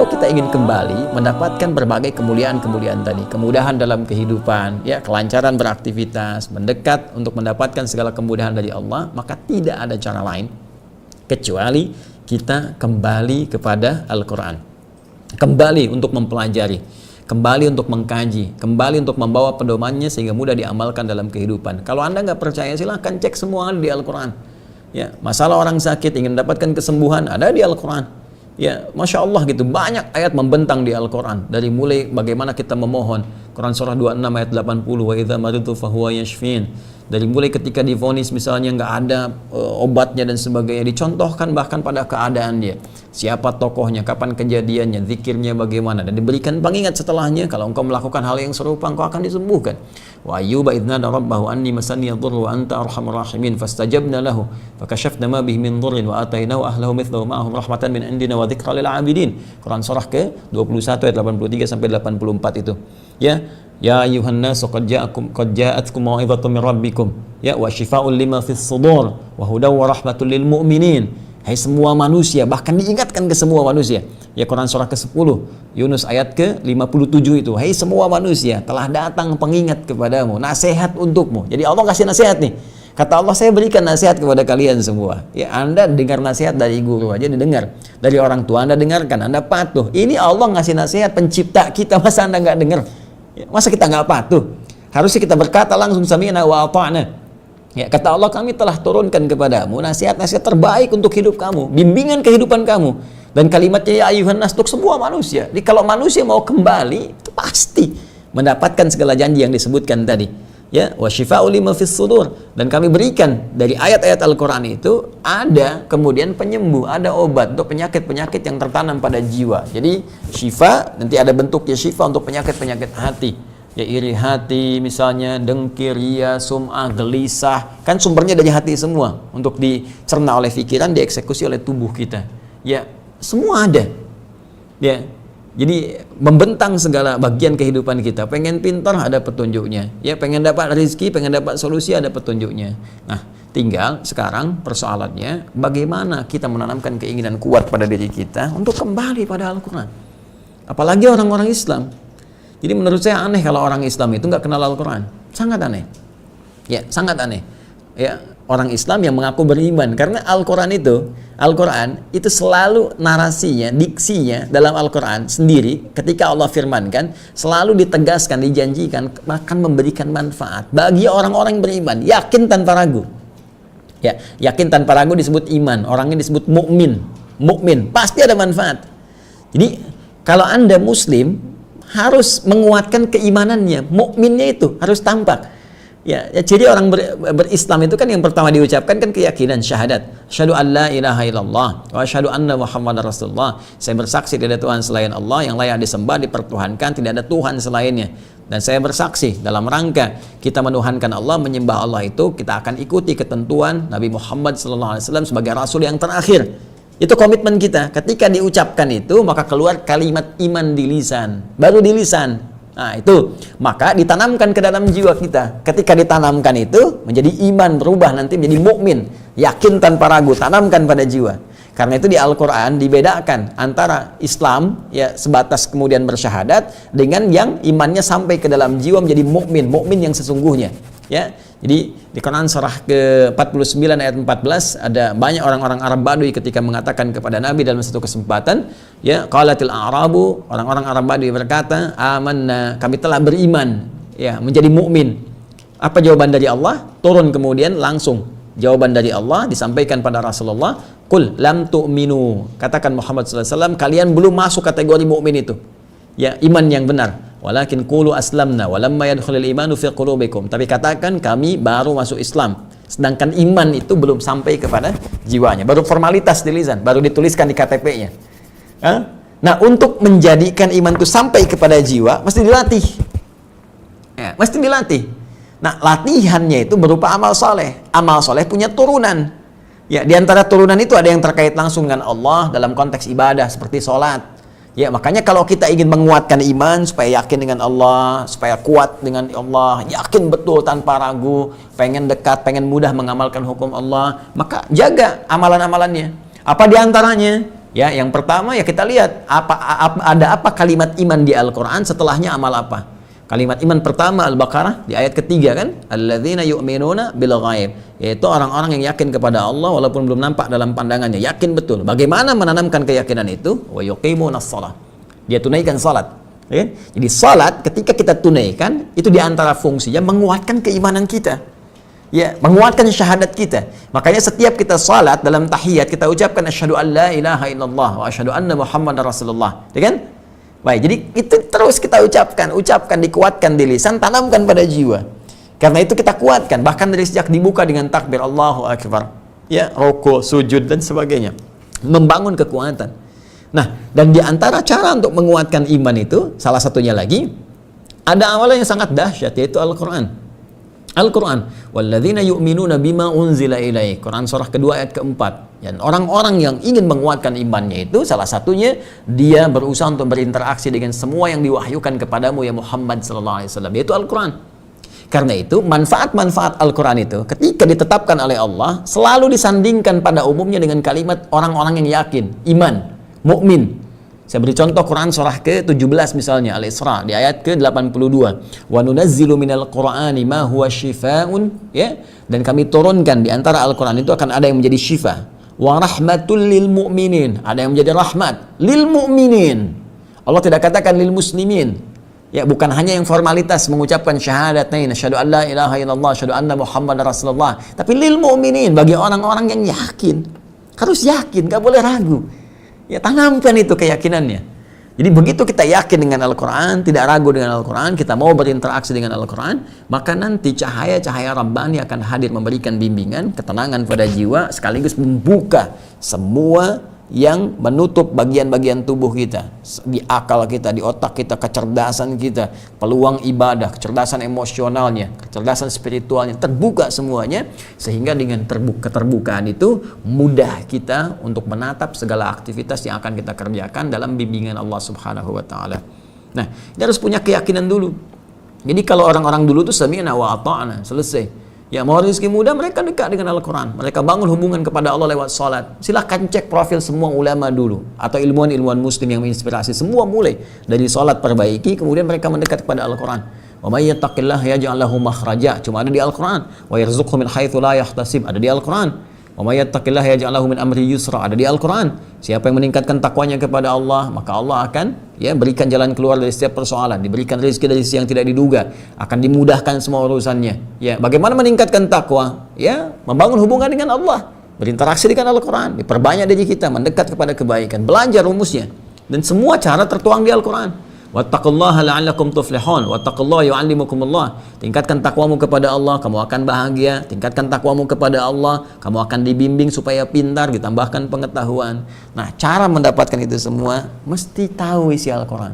Kalau kita ingin kembali mendapatkan berbagai kemuliaan-kemuliaan tadi, kemudahan dalam kehidupan, ya, kelancaran beraktivitas, mendekat untuk mendapatkan segala kemudahan dari Allah, maka tidak ada cara lain kecuali kita kembali kepada Al-Quran, kembali untuk mempelajari, kembali untuk mengkaji, kembali untuk membawa pedomannya sehingga mudah diamalkan dalam kehidupan. Kalau Anda nggak percaya, silahkan cek semua di Al-Quran. Ya, masalah orang sakit ingin mendapatkan kesembuhan ada di Al-Quran. Ya, Masya Allah gitu, banyak ayat membentang di Al-Quran. Dari mulai bagaimana kita memohon, Quran surah 26 ayat 80, wa idza maridtu fahuwa yashfin. Dari mulai ketika divonis misalnya nggak ada obatnya dan sebagainya, dicontohkan bahkan pada keadaan dia, siapa tokohnya, kapan kejadiannya, zikirnya bagaimana, dan diberikan pengingat setelahnya. Kalau engkau melakukan hal yang serupa, engkau akan disembuhkan. Wa ayyuba idh nada rabbahu anni masani yadhurru wa anta arhamur rahimin fastajabna lahu fakashafna ma bihi min dhurrin wa atainahu ahlahu mithlahu ma'ahum rahmatan min indina wa dzikra lil 'abidin. Quran surah ke-21 ayat 83 sampai 84 itu. Ya ayuhan nasu qad ja'atkum mau'izatun min rabbikum, ya, wa syifaa'un lima fis sudur wa hudaw wa rahmatul lil mu'minin. Hai semua manusia, bahkan diingatkan ke semua manusia. Ya, Quran surah ke-10 Yunus ayat ke-57 itu, hai semua manusia, telah datang pengingat kepadamu, nasihat untukmu. Jadi Allah kasih nasihat nih. Kata Allah, saya berikan nasihat kepada kalian semua. Ya, Anda dengar nasihat dari guru aja didengar, dari orang tua Anda dengarkan, Anda patuh. Ini Allah ngasih nasihat pencipta kita, masa Anda nggak dengar? Ya, masa kita nggak patuh? Harusnya kita berkata langsung sami'na wa ata'na. Ya, kata Allah, kami telah turunkan kepadamu nasihat-nasihat terbaik untuk hidup kamu, bimbingan kehidupan kamu. Dan kalimatnya ya ayuhan nas untuk semua manusia. Jadi kalau manusia mau kembali, itu pasti mendapatkan segala janji yang disebutkan tadi. Ya, wa syifa'u lima fis sudur, dan kami berikan dari ayat-ayat Al-Qur'an itu ada kemudian penyembuh, ada obat untuk penyakit-penyakit yang tertanam pada jiwa. Jadi syifa nanti ada bentuknya syifa untuk penyakit-penyakit hati. Ya, iri hati misalnya, dengki, ria, sum'ah, gelisah, kan sumbernya dari hati semua, untuk dicerna oleh pikiran, dieksekusi oleh tubuh kita. Ya, semua ada. Ya, jadi membentang segala bagian kehidupan kita. Pengen pintar ada petunjuknya. Ya, pengen dapat rezeki, pengen dapat solusi ada petunjuknya. Nah, tinggal sekarang persoalannya bagaimana kita menanamkan keinginan kuat pada diri kita untuk kembali pada Al-Quran. Apalagi orang-orang Islam. Jadi menurut saya aneh kalau orang Islam itu nggak kenal Al-Quran. Sangat aneh. Ya, sangat aneh. Ya, orang Islam yang mengaku beriman, karena Al-Quran itu selalu narasinya, diksinya dalam Al-Quran sendiri ketika Allah firmankan selalu ditegaskan, dijanjikan akan memberikan manfaat bagi orang-orang yang beriman, yakin tanpa ragu. Ya, yakin tanpa ragu disebut iman, orangnya disebut mukmin, pasti ada manfaat. Jadi kalau Anda Muslim harus menguatkan keimanannya, mukminnya itu harus tampak. Ya, jadi orang berislam itu kan yang pertama diucapkan kan keyakinan syahadat. Asyhadu an la ilaha illallah wa asyhadu anna Muhammadar Rasulullah. Saya bersaksi tidak ada Tuhan selain Allah yang layak disembah, dipertuhankan, tidak ada Tuhan selainnya. Dan saya bersaksi dalam rangka kita menuhankan Allah, menyembah Allah itu kita akan ikuti ketentuan Nabi Muhammad SAW sebagai Rasul yang terakhir. Itu komitmen kita. Ketika diucapkan itu, maka keluar kalimat iman di lisan. Baru di lisan. Nah, itu. Maka ditanamkan ke dalam jiwa kita. Ketika ditanamkan itu, menjadi iman, berubah nanti menjadi mukmin. Yakin tanpa ragu, tanamkan pada jiwa. Karena itu di Al-Quran dibedakan antara Islam, ya, sebatas kemudian bersyahadat, dengan yang imannya sampai ke dalam jiwa menjadi mukmin yang sesungguhnya. Ya, jadi di Quran surah ke-49 ayat 14 ada banyak orang-orang Arab Badui ketika mengatakan kepada Nabi dalam satu kesempatan, ya, qalatil a'rabu, orang-orang Arab Badui berkata, amanna, kami telah beriman, ya, menjadi mukmin. Apa jawaban dari Allah? Turun kemudian langsung jawaban dari Allah disampaikan pada Rasulullah, qul lam tu'minu, katakan Muhammad SAW, kalian belum masuk kategori mukmin itu. Ya, iman yang benar. Walakin qulu aslamna walamma yadkhulul imanu fi qulubikum. Tapi katakan kami baru masuk Islam. Sedangkan iman itu belum sampai kepada jiwanya. Baru formalitas di lisan, baru dituliskan di KTP-nya. Nah, untuk menjadikan iman itu sampai kepada jiwa mesti dilatih. Ya, mesti dilatih. Nah, latihannya itu berupa amal soleh. Amal soleh punya turunan. Ya, di antara turunan itu ada yang terkait langsung dengan Allah dalam konteks ibadah seperti sholat. Ya, makanya kalau kita ingin menguatkan iman supaya yakin dengan Allah, supaya kuat dengan Allah, yakin betul tanpa ragu, pengen dekat, pengen mudah mengamalkan hukum Allah, maka jaga amalan-amalannya. Apa diantaranya? Ya, yang pertama ya kita lihat ada apa kalimat iman di Al-Qur'an, setelahnya amal apa. Kalimat iman pertama Al-Baqarah di ayat ketiga kan, alladzina yu'minuna bil ghaib, yaitu orang-orang yang yakin kepada Allah walaupun belum nampak dalam pandangannya, yakin betul. Bagaimana menanamkan keyakinan itu? Wa yuqimunas shalah. Dia tunaikan salat. Ya? Jadi salat ketika kita tunaikan itu di antara fungsinya menguatkan keimanan kita. Ya, menguatkan syahadat kita. Makanya setiap kita salat dalam tahiyat kita ucapkan asyhadu an la ilaha illallah wa asyhadu anna muhammadar rasulullah. Ya kan? Baik, jadi itu terus kita ucapkan, dikuatkan di lisan, tanamkan pada jiwa. Karena itu kita kuatkan, bahkan dari sejak dibuka dengan takbir Allahu Akbar, ya, rukuk, sujud dan sebagainya, membangun kekuatan. Nah, dan di antara cara untuk menguatkan iman itu, salah satunya lagi, ada amalan yang sangat dahsyat, yaitu Al-Quran. Al-Quran, walladzina yu'minuna bima unzila ilaik. Quran surah kedua ayat keempat. Dan orang-orang yang ingin menguatkan imannya itu salah satunya dia berusaha untuk berinteraksi dengan semua yang diwahyukan kepadamu ya Muhammad sallallahu alaihi wasallam, yaitu Al-Quran. Karena itu manfaat-manfaat Al-Quran itu ketika ditetapkan oleh Allah selalu disandingkan pada umumnya dengan kalimat orang-orang yang yakin, iman, mukmin. Saya beri contoh Quran surah ke-17 misalnya Al-Isra di ayat ke-82. Wa nunazzilu minal Qur'ani ma huwa syifaa'un, ya, dan kami turunkan di antara Al-Quran itu akan ada yang menjadi syifa. Wa rahmatul lil mu'minin, ada yang menjadi rahmat lil mu'minin. Allah tidak katakan lil muslimin. Ya, bukan hanya yang formalitas mengucapkan syahadatain asyhadu an la ilaha illallah asyhadu anna muhammadar rasulullah, tapi lil mu'minin, bagi orang-orang yang yakin. Harus yakin, gak boleh ragu. Ya, tanamkan itu keyakinannya. Jadi begitu kita yakin dengan Al-Quran, tidak ragu dengan Al-Quran, kita mau berinteraksi dengan Al-Quran, maka nanti cahaya-cahaya Rabbani akan hadir memberikan bimbingan, ketenangan pada jiwa, sekaligus membuka semua yang menutup bagian-bagian tubuh kita, di akal kita, di otak kita, kecerdasan kita, peluang ibadah, kecerdasan emosionalnya, kecerdasan spiritualnya, terbuka semuanya, sehingga dengan keterbukaan itu mudah kita untuk menatap segala aktivitas yang akan kita kerjakan dalam bimbingan Allah Subhanahu wa Ta'ala. Nah, kita harus punya keyakinan dulu. Jadi kalau orang-orang dulu itu sami'na wa ata'na, selesai. Ya, mau rezeki mudah, mereka dekat dengan Al-Quran. Mereka bangun hubungan kepada Allah lewat salat. Silahkan cek profil semua ulama dulu, atau ilmuwan-ilmuwan muslim yang menginspirasi. Semua mulai dari salat perbaiki, kemudian mereka mendekat kepada Al-Quran. Wa may yattaqillaha yaj'al lahu makhraja, cuma ada di Al-Quran. Wa yarzuqhu min haitsu la yahtasib, ada di Al-Quran. Wa may yattaqillaha yaj'al lahu min amri yusra, ada di Al-Quran. Siapa yang meningkatkan takwanya kepada Allah, maka Allah akan berikan jalan keluar dari setiap persoalan, diberikan rezeki dari sisi yang tidak diduga, akan dimudahkan semua urusannya. Ya, bagaimana meningkatkan takwa? Ya, membangun hubungan dengan Allah, berinteraksi dengan Al-Quran, diperbanyak diri kita, mendekat kepada kebaikan, belajar rumusnya, dan semua cara tertuang di Al-Quran. Wattaqullaha la'allakum tuflihun, wattaqullaha yu'allimukumullah. Tingkatkan takwamu kepada Allah, kamu akan bahagia. Tingkatkan takwamu kepada Allah, kamu akan dibimbing supaya pintar, ditambahkan pengetahuan. Nah, cara mendapatkan itu semua mesti tahu isi Al-Quran.